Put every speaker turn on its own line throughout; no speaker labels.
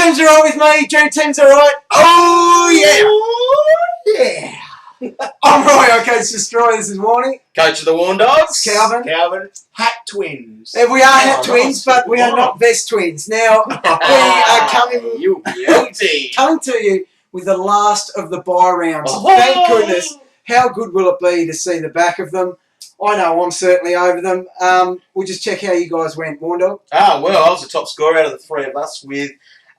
Team's alright with me. Dream Team's alright. Oh yeah. I'm Roy, our coach destroyer. This is Warnie.
Coach of the Bulldogs.
Calvin.
Hat twins.
And we are hat twins, but we are not vest twins. Now, we are coming to you with the last of the bye rounds. Thank goodness. How good will it be to see the back of them? I know I'm certainly over them. We'll just check how you guys went, Warndog.
Well, I was the top scorer out of the three of us with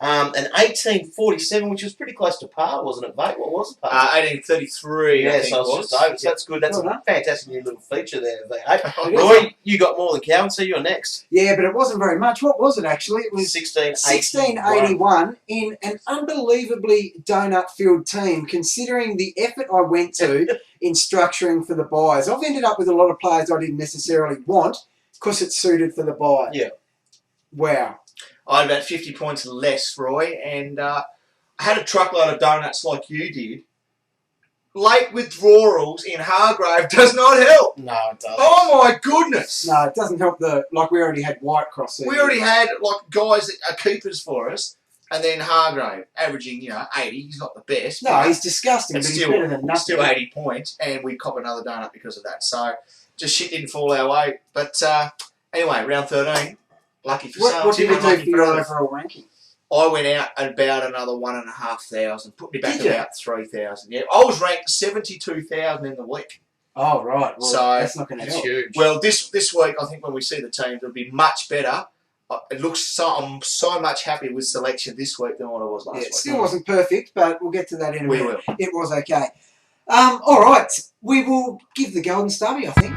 an 18.47, which was pretty close to par, wasn't it, mate? What was it, par?
18.33, I think
I was just over, so that's good. That's a fantastic new little feature there, V8.
Roy,
Roy, you got more than Calvin, so you're next.
Yeah, but it wasn't very much. What was it, actually? It was 1681 in an unbelievably donut-filled team, considering the effort I went to in structuring for the buys. I've ended up with a lot of players I didn't necessarily want because it's suited for the buy.
Yeah.
Wow.
I had about 50 points less, Roy, and I had a truckload of donuts like you did. Late withdrawals in Hargrave does not help.
No, it doesn't.
Oh my goodness!
No, it doesn't help like we already had White cross there.
We already had guys that are keepers for us, and then Hargrave averaging 80. He's not the best.
No, he's disgusting, but he's better than nothing.
Still 80 points, and we cop another donut because of that. So just shit didn't fall our way. But anyway, round 13. Lucky for some.
What did we do for your overall ranking?
I went out at about another 1,500, put me back about 3,000. Yeah, I was ranked 72,000 in the week.
Oh right, well,
so
that's not going to help.
Huge.
Well, this week I think when we see the teams, it'll be much better. It looks I'm so much happy with selection this week than what I was last week.
It still wasn't perfect, but we'll get to that in a minute.
Will.
It was okay. All right, we will give the golden stubby, I think.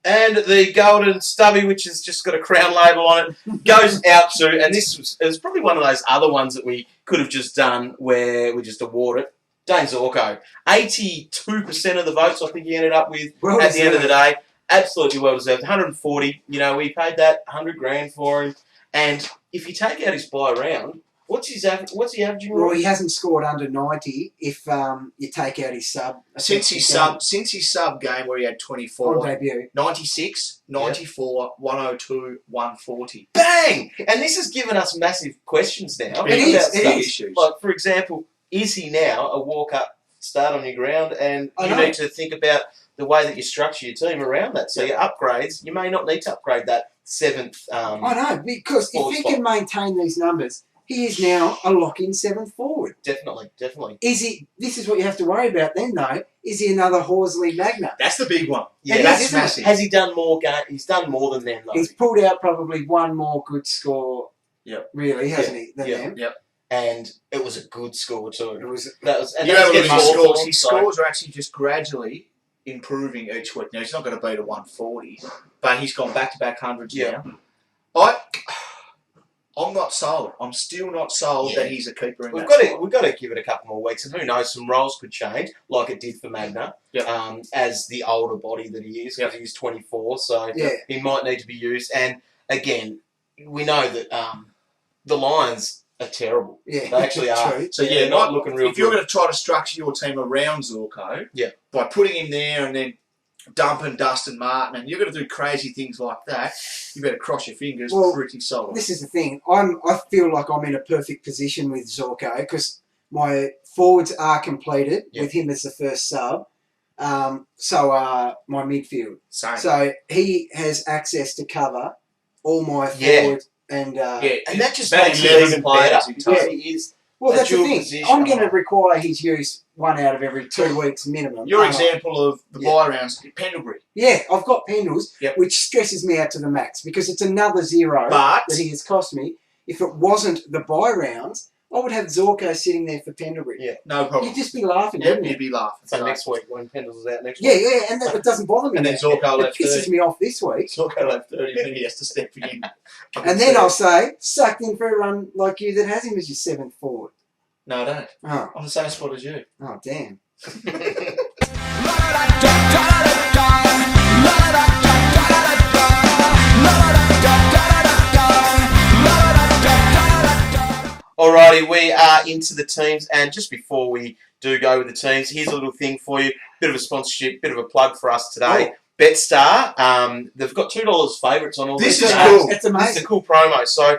And the golden stubby, which has just got a crown label on it, goes out to, and it was probably one of those other ones that we could have just done where we just award it. Dane Zorko. 82% of the votes I think he ended up with at the end of the day. Absolutely well deserved. 140, we paid that 100 grand for him. And if you take out his buy round, what's he averaging?
Well, he hasn't scored under 90 if you take out his sub.
Since his sub game where he had 24
on debut.
96, 94, 102, 140.
Bang! And this has given us massive questions now.
It is.
Issues.
Like, for example, is he now a walk-up start on your ground? And you need to think about the way that you structure your team around that. So your upgrades, you may not need to upgrade that seventh.
I know, because if he can maintain these numbers, he is now a lock-in seventh forward.
Definitely.
Is he? This is what you have to worry about then, though. Is he another Horsley Magna?
That's the big one.
Yeah,
that's massive.
Has he done more? He's done more than them, though.
He's pulled out probably one more good score.
Yep.
Really, hasn't he? Than them.
Yep.
And it was a good score too.
It was.
His scores are actually just gradually improving each week. Now he's not going to beat a 140, but he's gone back-to-back hundreds now. I'm not sold. I'm still not sold that he's a keeper in
we've
that
got to give it a couple more weeks, and who knows, some roles could change, like it did for Magna, as the older body that he is, because he's 24, so he might need to be used. And again, we know that the Lions are terrible.
Yeah,
they actually are.
True.
So not looking real good.
If you're going to try to structure your team around Zorko, by putting him there and then dumping Dustin Martin, and you're going to do crazy things like that, you better cross your fingers. Pretty solid.
This is the thing. I feel like I'm in a perfect position with Zorko because my forwards are completed with him as the first sub. So are my midfield.
Same.
So he has access to cover all my forwards. And
that just makes it even better. He is.
Well, that's the thing. I'm going to require his use 1 out of every 2 weeks minimum.
Your example of the buy rounds, Pendlebury.
Yeah, I've got Pendles, which stresses me out to the max because it's another zero that he has cost me. If it wasn't the buy rounds, I would have Zorko sitting there for Pendlebury.
Yeah, no problem.
You'd just be laughing, wouldn't you?
You'd be laughing.
So next week, when Pendles is out next
week.
Yeah,
and it doesn't bother me.
And then Zorko left 30.
It pisses me off this week.
Zorko left 30, then he has to step in.
And then I'll say, sucked in for a run like you that has him as your seventh forward.
No, I don't.
Oh.
I'm the same spot as you.
Oh, damn.
Alrighty, we are into the teams, and just before we do go with the teams, here's a little thing for you. Bit of a sponsorship, bit of a plug for us today. Betstar. They've got $2 favourites on all
This
these
is
games.
cool.
It's amazing.
It's a cool promo. So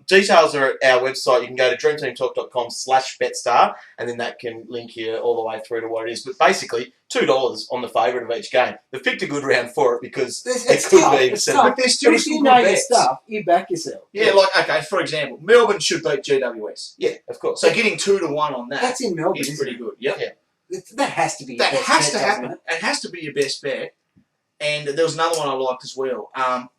details are at our website. You can go to dreamteamtalk.com/Betstar, and then that can link you all the way through to what it is. But basically, $2 on the favourite of each game. They've picked a good round for it because it could be.
It's tough.
But there's still
But if
some
you
good
know your
bets.
stuff, you back yourself.
Yeah, like, okay, for example, Melbourne should beat GWS.
Yeah, of course.
So getting 2-1 on that
That's in Melbourne,
is
isn't
pretty
it?
good. Yep.
Yeah.
That has to be your
That
best
has
bet,
to
doesn't
happen.
it?
It has to be your best bet. And there was another one I liked as well.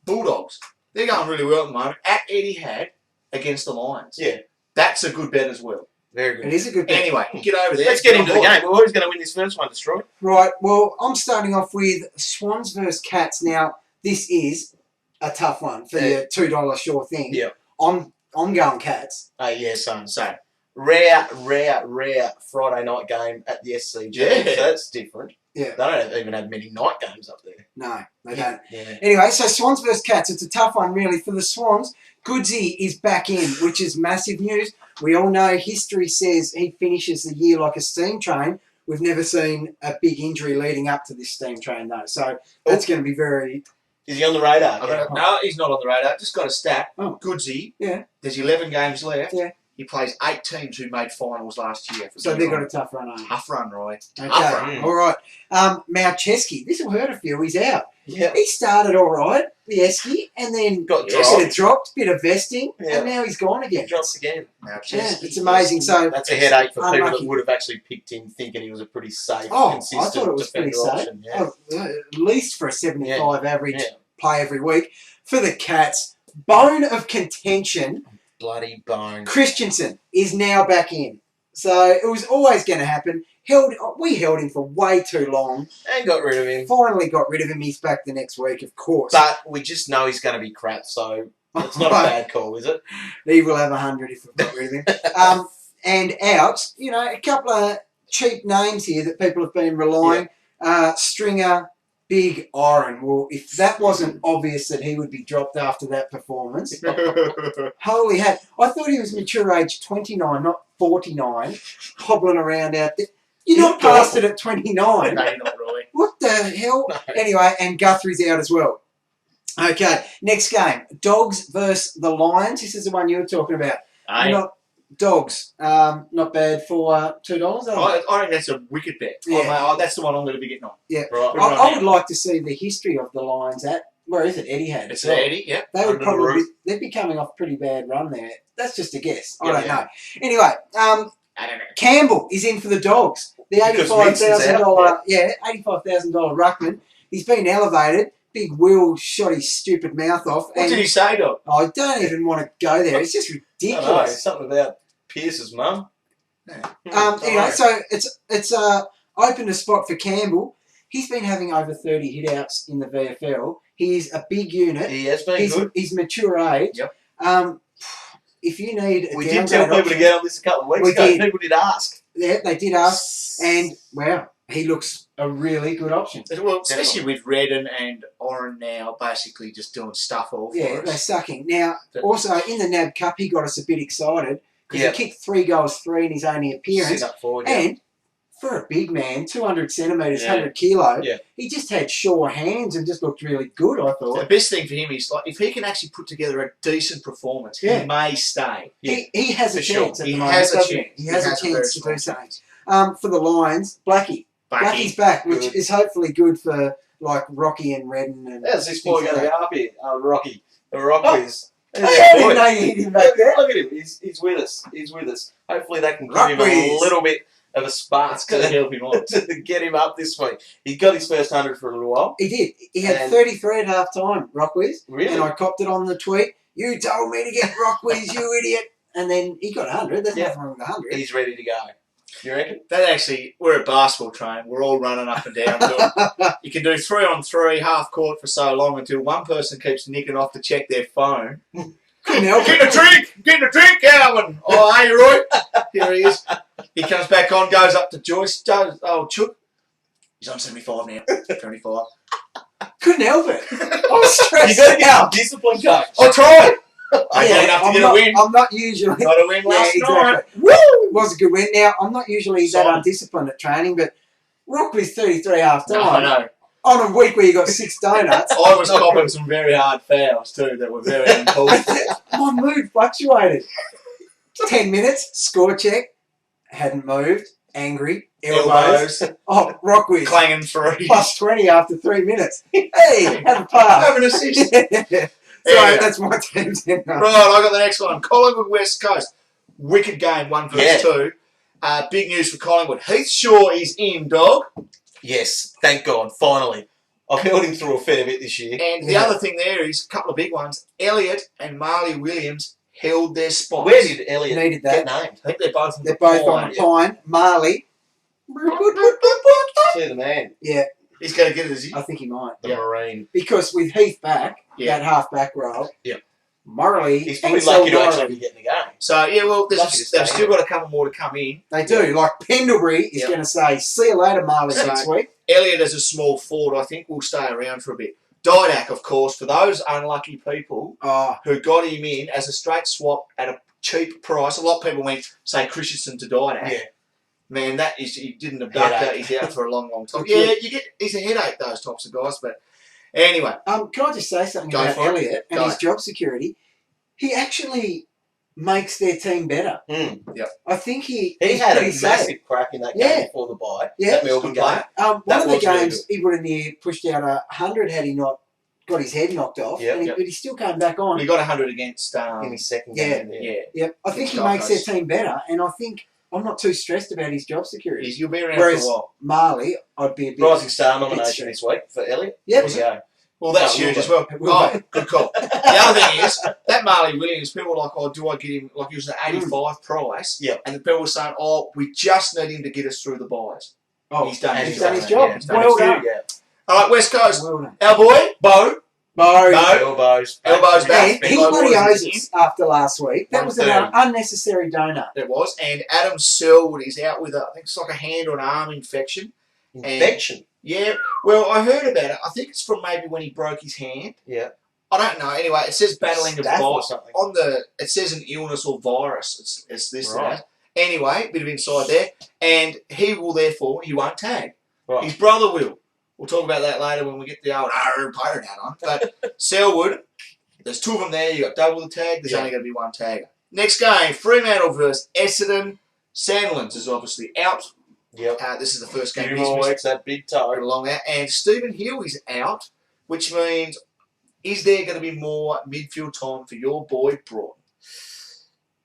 Bulldogs. They're going really well at the moment. At Etihad against the Lions.
Yeah.
That's a good bet as well.
Very good.
It is a good bet.
Anyway, get over there.
Let's get into the game. Well, who's going to win this first one, Destroy?
Right, well, I'm starting off with Swans versus Cats. Now, this is a tough one for your $2 sure thing.
Yeah.
I'm going Cats.
Yeah, same. Rare Friday night game at the SCG.
Yeah.
So that's different.
Yeah.
They don't even have many night games up there.
No, they don't.
Yeah.
Anyway, so Swans versus Cats. It's a tough one, really. For the Swans, Goodsy is back in, which is massive news. We all know history says he finishes the year like a steam train. We've never seen a big injury leading up to this steam train, though. So that's going to be very...
Is he on the radar?
No, he's not on the radar. Just got a stat.
Oh.
Goodsy.
Yeah.
There's 11 games left.
Yeah.
He plays 8 teams who made finals last year.
So they've got a tough run, eh?
Tough run, Roy.
Okay,
Tough run.
all right. Malcheski, this will hurt a few. He's out.
Yeah.
He started all right, the Esky, and then
Got
dropped, bit of vesting, and now he's gone again.
Drops again.
Yeah, it's amazing. So
that's a headache for people
unlucky.
that would have actually picked him thinking he was a pretty safe,
I
consistent
thought it was pretty
defender
safe.
option. Yeah.
At least for a 75 average
Yeah.
play every week. For the Cats, bone of contention,
Bloody bone.
Christensen is now back in. So it was always going to happen. We held him for way too long.
And got rid of him.
Finally got rid of him. He's back the next week, of course.
But we just know he's going to be crap, so it's not a bad call, is it?
He will have 100 if we've got rid of him. And out, a couple of cheap names here that people have been relying. Stringer, Big Iron. Well, if that wasn't obvious that he would be dropped after that performance, holy heck. I thought he was mature age 29, not 49, hobbling around out there. You're not past it at 29.
No, you're not really.
What the hell?
No.
Anyway, and Guthrie's out as well. Okay, next game. Dogs versus the Lions. This is the one you were talking about. Dogs. Not bad for $2.
I think that's a wicked bet.
Yeah.
That's the one I'm going to be getting on.
Yeah.
Right.
I would like to see the history of the Lions at, where is it? Etihad.
It's Eddie, yeah.
They would
Under the
probably
roof.
they'd be coming off a pretty bad run there. That's just a guess. I
Yeah,
don't
yeah.
know. Anyway,
I don't know.
Campbell is in for the Dogs. The
Because Winston's
$85,000 $85,000 ruckman. He's been elevated. Big Will shot his stupid mouth off.
What did he say, Doc?
I don't even want to go there. It's just
I don't know,
ridiculous.
something about Pierce's mum.
Anyway, so it's opened a spot for Campbell. He's been having over 30 hitouts in the VFL. He's a big unit.
He has been good.
He's mature age.
Yep.
If you need,
We did tell people to get on this a couple of weeks ago.
did.
People did ask.
Yeah, they did ask, and wow, he looks a really good option.
Well, especially with Redden and Oren now basically just doing stuff all for
Yeah, they're
us.
sucking. Now, also in the NAB Cup, he got us a bit excited because
Yeah.
he kicked 3 goals, 3 in his only appearance.
Sit up forward,
And for a big man, 200 centimetres,
Yeah.
100 kilo,
Yeah.
he just had sure hands and just looked really good, I
The
thought.
best thing for him is like if he can actually put together a decent performance,
Yeah.
he may stay.
Yeah.
He has a
For sure.
chance at
He
the moment.
has a
doesn't
chance.
He has
He
a
has a very
chance to do
strong
something. For the Lions, Blackie. Blackie's back, which
Good.
is hopefully good for like Rocky and Redden. And
How's this boy going to go up here? Rocky. The Rock
Oh.
is.
I didn't know you hit him back there.
Look at him. He's with us. He's with us. Hopefully that can give him a
Rockies.
little bit of a spark
It's going to help him on.
to get him up this week. He got his first 100 for a little while.
He did. He had
And-
33 at half time, Rockwiz.
Really?
And I copped it on the tweet. You told me to get Rockwiz, you idiot. And then he got 100. There's
Yeah.
nothing wrong with 100.
He's ready to go. You reckon?
That actually, we're a basketball train. We're all running up and down. Doing, you can do 3-on-3, half court for so long until one person keeps nicking off to check their phone.
Couldn't help
Get
it.
a drink! Get a drink, Alvin! Oh, hey, Roy. Here he is. He comes back on, goes up to Joyce. Chook. He's on 75 now. 75.
Couldn't help it. I was
You
stressed
got to get
out.
discipline, coach.
I tried. I
Yeah,
got enough to
I'm
get
not,
a win.
I'm not usually...
Got a win last night.
exactly. Woo! It was a good win. Now, I'm not usually that
Solid.
undisciplined at training, but Rockwiz 33 half time.
No, I know.
On a week where you got 6 donuts.
I was copping some very hard fouls too that were very uncalled for.
My mood fluctuated. 10 minutes, score check, hadn't moved, angry, elbows. Oh, Rockwood.
Clanging free.
Plus 20 after 3 minutes. Hey, have a pass.
Have an assist.
So that's my team.
Right, I got the next one. Collingwood West Coast. Wicked game, 1 versus 2. Big news for Collingwood. Heath Shaw is in, dog.
Yes, thank God, finally. I've held him through a fair bit this year.
And the other thing there is a couple of big ones. Elliott and Marley Williams held their spots.
Where did Elliott
Needed
get
that.
named?
I think they're both
on the pine. Marley.
See the man.
Yeah.
He's going to get it, is he?
I think he might.
The Marine.
Because with Heath back, that half back row, Marley.
He's probably lucky to actually be getting the game.
So, they've still got a couple more to come in.
They do. Like Pendlebury is going to say, see you later, Marley, next week.
Elliott as a small forward, I think, will stay around for a bit. Didak, of course, for those unlucky people who got him in as a straight swap at a cheap price. A lot of people went, say, Christensen to Didak. Yeah. Man, he didn't abduct that. He's out for a long, long time. He's a headache, those types of guys. But anyway.
Can I just say something about Elliott and his job security? He actually makes their team better. I think he
had a massive crack in that game before the bye. Yeah. That Melbourne game.
One of the games, he would have near pushed out 100 had he not got his head knocked off. But he still came back on.
He got 100 against
in his second game.
I think he makes their team better, and I think I'm not too stressed about his job security.
You'll be around for a while.
Marley, I'd be a bit...
Rising Star nomination this week for Elliott.
Yep.
Well, that's huge as well. Good call. The other thing is, that Marley Williams, people were like, do I get him, like he was an 85 price?
Yeah.
And the people were saying, we just need him to get us through the buys. He's done his
job. Well done.
All right, West Coast. Our boy, Bo.
Elbows
And
back.
he bloody owes us after last week. That was an unnecessary donut.
It was. And Adam Selwood is out with I think it's like a hand or an arm infection. Yeah, well, I heard about it. I think it's from maybe when he broke his hand.
Yeah.
I don't know. Anyway, it says battling a virus.
Or something.
It says an illness or virus. It's this and that. Anyway, bit of insight there. And he won't tag.
Right.
His brother will. We'll talk about that later when we get the old pirate hat on. But Selwood, there's 2 of them there. You got double the tag. There's only going to be 1 tagger. Next game, Fremantle versus Essendon. Sandlands is obviously out.
Yep.
This is the first game.
He's missed that big toe
along there, and Stephen Hill is out, which means is there going to be more midfield time for your boy Broughton?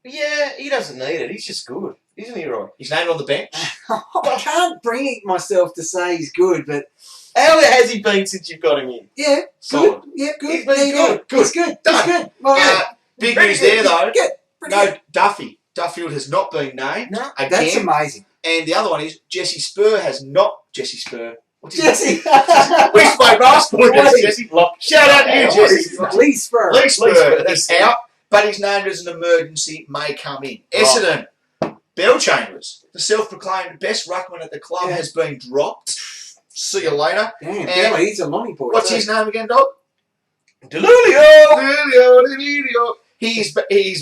Yeah, he doesn't need it. He's just good, isn't he, Roy?
He's named on the bench.
I can't bring myself to say he's good, but
how has he been since you've got him in?
Yeah,
solid.
Good. Yeah, good.
He's been good.
He's good.
Done.
He's good. Well,
big news there though.
Good.
Duffy. Duffield has not been named.
No, that's amazing.
And the other one is Jesse Spur has not. Jesse Spur.
What's Jesse?
We spoke basketball against Jesse. Shout out to you, Jesse.
Lee Spur.
Lee Spur is out, but he's named as an emergency, may come in. Essendon. Bell Chambers, the self-proclaimed best ruckman at the club, has been dropped. See you later.
Damn, Bell, he's a lonely boy.
What's his name again, dog?
Delulio.
He's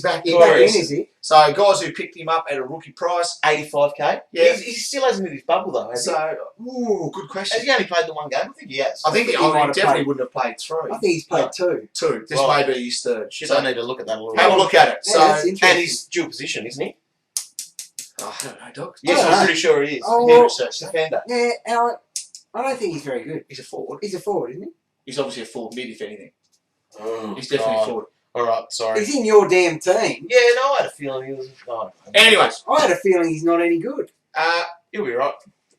back in.
Is he?
So guys who picked him up at a rookie price,
85k.
Yeah,
he still hasn't hit his bubble though.
Good question.
Has he only played the 1 game? I think he has.
I think he definitely wouldn't have played 3.
I think he's played 2.
This may be his 3rd.
So I need to look at that a little.
Have a look at it.
And he's dual position, isn't he?
I don't know, dog.
Yes, I'm pretty sure he is.
Oh,
defender.
Yeah, I don't think he's very good.
He's a forward.
He's a forward, isn't he?
He's obviously a forward mid, if anything. He's
Oh,
definitely a forward.
All right, sorry.
He's in your damn team.
Yeah, no, I had a feeling he was.
Anyways,
I had a feeling he's not any good.
He'll be right.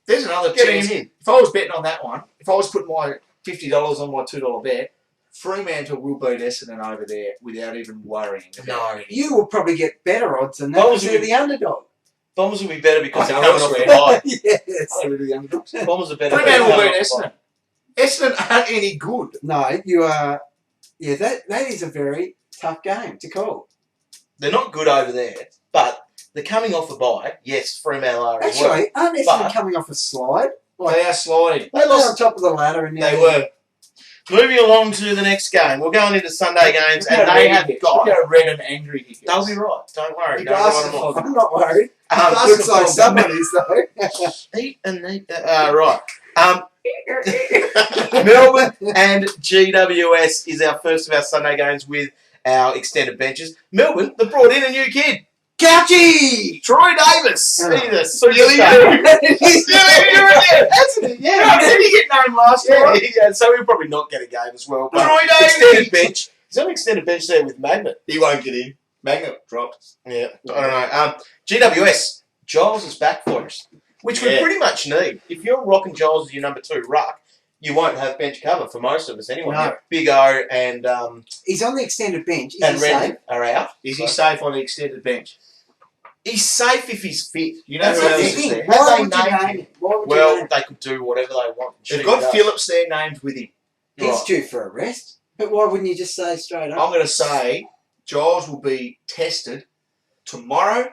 There's another chance. If I was betting on that one, if I was putting my $50 on my $2 bet, Fremantle will beat Essendon over there without even worrying about it.
You will probably get better odds than that because they're the underdog.
Bombers will be better because they're coming off the bye.
Yes.
The underdogs.
Bombers are better.
Fremantle will beat Essendon. Essendon aren't any good.
No, you are. Yeah, that is a very tough game to call.
They're not good over there, but they're coming off a bye. Yes, Fremantle are as well.
Actually, aren't Essendon coming off a slide?
They are sliding.
They lost on top of the ladder and
they were.
Moving along to the next game. We're going into Sunday games, and they have got
red and angry hiccups.
They'll be right. Don't worry.
I'm not worried.
Looks
like someone is though.
Right. Melbourne and GWS is our first of our Sunday games with our extended benches. Melbourne, they brought in a new kid.
Couchy!
Troy Davis.
Oh.
He's a superstar. Yeah.
Did he get named last time?
Yeah, so he'll probably not get a game as well. But
Troy Davis!
extended bench. He's on extended bench there with Magnet.
He won't get in. Magnet dropped.
Yeah, I don't know. GWS, Giles is back for us, which we pretty much need. If you're rocking Giles as your number 2 ruck, you won't have bench cover for most of us anyway.
No.
Big O and
he's on the extended bench. Is
and
he safe?
Redden are out.
Is he safe on the extended bench?
He's safe if he's fit.
You know
That's
who
the
else
is
is
thing.
there?
Why
Have they
would you
named
name
him?
it? Why would you
Well,
name it?
they could do whatever they want.
They've got Phillips there named with him.
He's
Right.
due for arrest. But why wouldn't you just say straight up?
I'm going to say Giles will be tested tomorrow.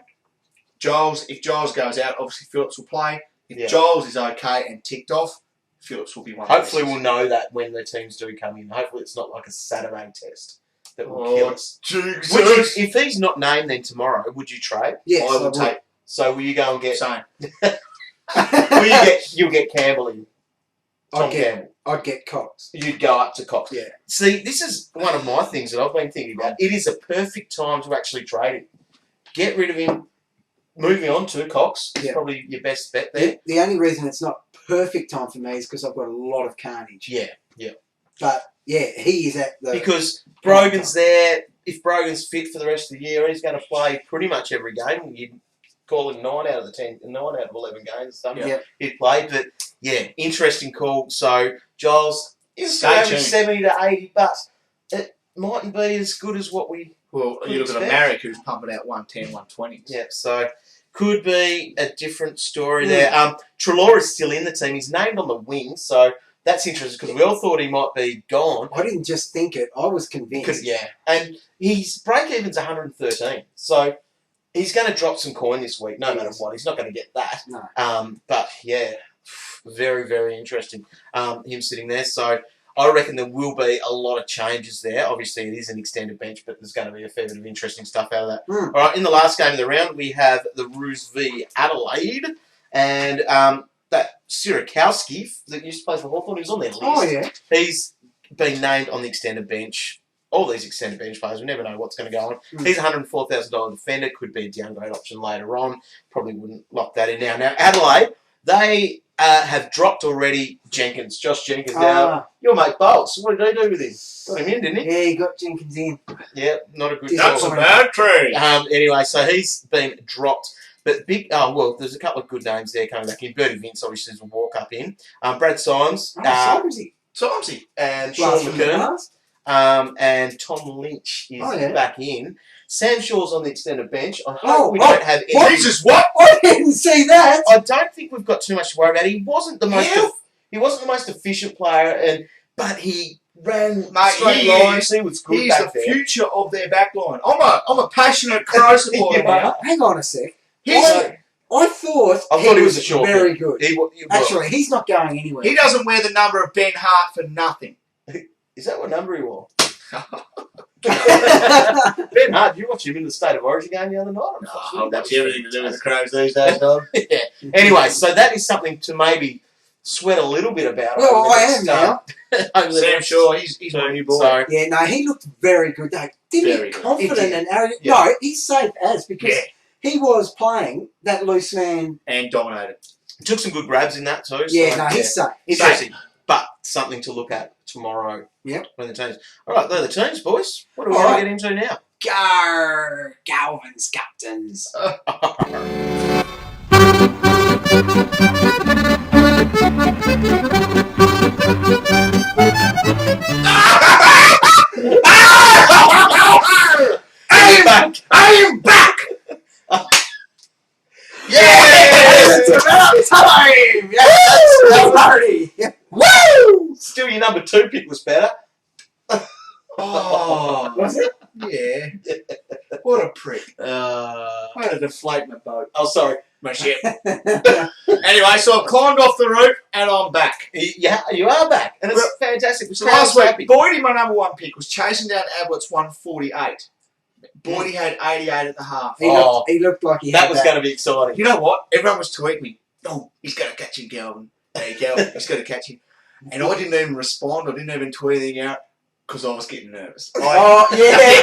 If Giles goes out, obviously Phillips will play. If Giles is okay and ticked off, Phillips will be one.
Hopefully we'll know that when the teams do come in. Hopefully it's not like a Saturday test that will kill us. If he's not named then tomorrow, would you trade?
Yes,
I will take.
So will you go and get?
Same.
You'll get Campbell in. Tom Campbell.
I'd get Cox.
You'd go up to Cox.
Yeah.
See, this is one of my things that I've been thinking about. It is a perfect time to actually trade him. Get rid of him. Moving on to Cox is probably your best bet there.
The only reason it's not perfect time for me is because I've got a lot of carnage.
Yeah.
But yeah, he is at the
Because Brogan's there. If Brogan's fit for the rest of the year, he's going to play pretty much every game. You'd call him 9 out of 11 games. He'd play. But yeah, interesting call. So Giles is average 70 to 80, but it mightn't be as good as what we.
Well, you look at Merrick, who's pumping out 110, 120.
Yeah, so could be a different story there. Treloar is still in the team. He's named on the wing, so that's interesting because we all thought he might be gone.
I didn't just think it. I was convinced.
And his break-even's 113, so he's going to drop some coin this week, no matter what. He's not going to get that.
No.
But yeah, very, very interesting. Him sitting there, so. I reckon there will be a lot of changes there. Obviously, it is an extended bench, but there's going to be a fair bit of interesting stuff out of that. All right, in the last game of the round, we have the Roos v Adelaide, and that Sirakowski that used to play for Hawthorn, who's on their list.
Oh, yeah.
He's been named on the extended bench. All these extended bench players, we never know what's going to go on. He's a $104,000 defender, could be a downgrade option later on. Probably wouldn't lock that in now. Now, Adelaide, they have dropped already Josh Jenkins now. Your mate Bolts, what did they do with him? Got him in, didn't he?
Yeah, he got Jenkins in.
Yeah, not a good
That's
call.
a bad trade.
Anyway, so he's been dropped. But there's a couple of good names there coming back in. Bertie Vince obviously is a walk up in. Brad Symes.
Simesy.
And Sean McKern. And Tom Lynch is back in. Sam Shaw's on the extended bench. I hope we don't have any.
Jesus, what?
I didn't see that.
I don't think we've got too much to worry about. He wasn't the most efficient player, but he ran straight lines. He was good.
He's the future of their back line. I'm a passionate Crow supporter, mate.
Hang on a sec.
I
thought he was very good. Actually, he's not going anywhere.
He doesn't wear the number of Ben Hart for nothing.
Is that what number he wore? Ben Hart, you watch him in the State of Origin game the other night?
No, that's everything to do with the Crows these days, dog.
Anyway, so that is something to maybe sweat a little bit about.
Well, I am now.
Sam Shaw, he's my new boy.
So,
yeah, no, he looked very good. Didn't he? Confident and arrogant. Yeah. No, he's safe as because he was playing that loose man
and dominated.
Took some good grabs in that too.
Yeah, so, he's safe.
Interesting, but something to look at tomorrow.
Yep.
When the teams. All right, they're the teams, boys. What do we want to get into now?
Galvin's Captains.
I am back!
Yes! It's about time! Yes! That's party!
Woo! Still, your number 2 pick was better.
Oh,
was it?
Yeah. What a prick. I had to deflate my boat.
Oh, sorry.
My ship. Anyway, so I've climbed off the roof and I'm back.
Yeah, you are back. And it's fantastic.
So last week, Boydie, my number 1 pick, was chasing down Abbott's 148. Boydie had 88 at the half.
He looked like he had
that was going to be exciting.
You know what? Everyone was tweeting me, oh, he's going to catch you, Galvin. There you go. He's got to catch him. And I didn't even respond. I didn't even tweet anything out because I was getting nervous.
I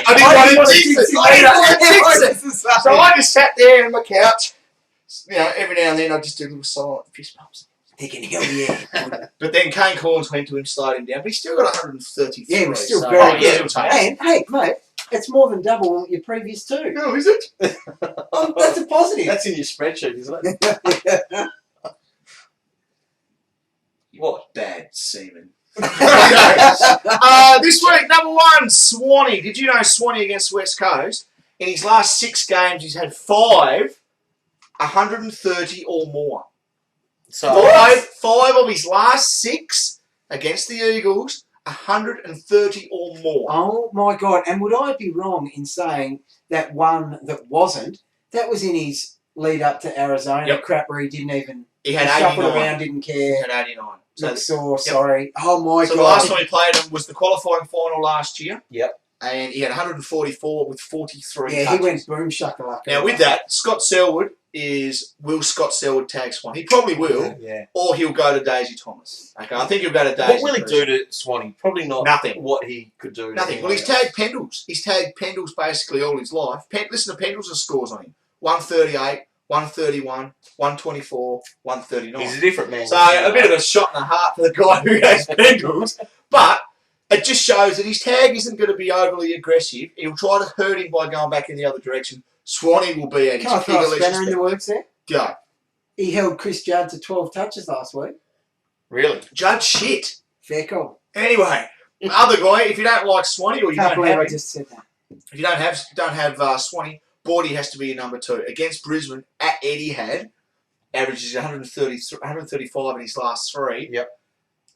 didn't want to jinx it. So I just sat there on my couch. You know, every now and then I just do little silent fist bumps.
Thinking, hell yeah.
But then Kane Corns went to him, slowed him down. But he's still got 133.
Yeah, we're still very good. And, hey, mate, it's more than double your previous two.
Oh, is it?
That's a positive.
That's in your spreadsheet, isn't it?
What bad semen. This week, number 1, Swanee. Did you know Swanee against West Coast? In his last 6 games, he's had 5, 130 or more. So 5 of his last 6 against the Eagles, 130 or more.
Oh my God! And would I be wrong in saying that one that wasn't? That was in his lead up to Arizona crap where he didn't even.
He had
shuffled around, didn't care.
He had 89.
Sorry. Oh my God!
So the last time he played him was the qualifying final last year.
Yep.
And he had 144 with 43
Yeah,
touches.
he went boom shakalaka.
Now with that, Scott Selwood will Scott Selwood tag Swan? He probably will.
Yeah.
Or he'll go to Daisy Thomas. Okay, I think he'll go to Daisy.
What will he do to Swanee? Probably not.
Nothing.
What he could do.
Nothing. Well, he's tagged Pendles. He's tagged Pendles basically all his life. Listen to Pendles' scores on him: 138, 131, 124, 139.
He's a different man.
So a bit of a shot in the heart for the guy who has Pendles, but it just shows that his tag isn't going to be overly aggressive. He'll try to hurt him by going back in the other direction. Swanee will be at his
Can I throw a spanner in the works there?
Go.
He held Chris Judd to 12 touches last week.
Really?
Judge shit.
Fair call.
Anyway, other guy, if you don't like Swanee or you
Can't
don't
believe
have
I
him,
just said that.
if you don't have Swanee, Bordy has to be your number 2. Against Brisbane at Etihad, averages 135 in his last 3.
Yep.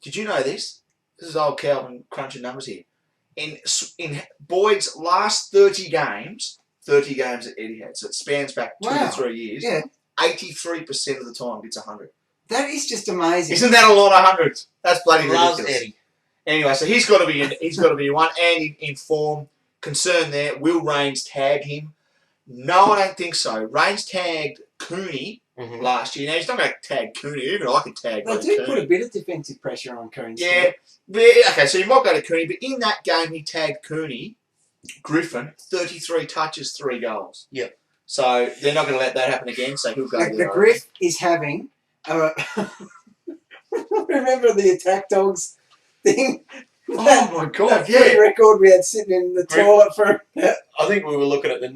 Did you know this? This is old Calvin crunching numbers here. In Boyd's last 30 games at Etihad, so it spans back 2 to 3 years.
Yeah.
83% of the time gets 100.
That is just amazing.
Isn't that a lot of hundreds? That's bloody
Loves
ridiculous.
Eddie.
Anyway, so he's got to be one, and in form. Concern there. Will Raines tag him? No, I don't think so. Raines tagged Cooney last year. Now he's not going to tag Cooney. Even I could tag.
They do put a bit of defensive pressure on Cooney.
Yeah. Okay, so you might go to Cooney, but in that game he tagged Cooney, Griffin, 33 touches, 3 goals.
Yep.
So they're not going to let that happen again. So he'll go.
The Griff is having. Remember the attack dogs thing?
Oh my God!
That record we had sitting in the toilet for.
I think we were looking at the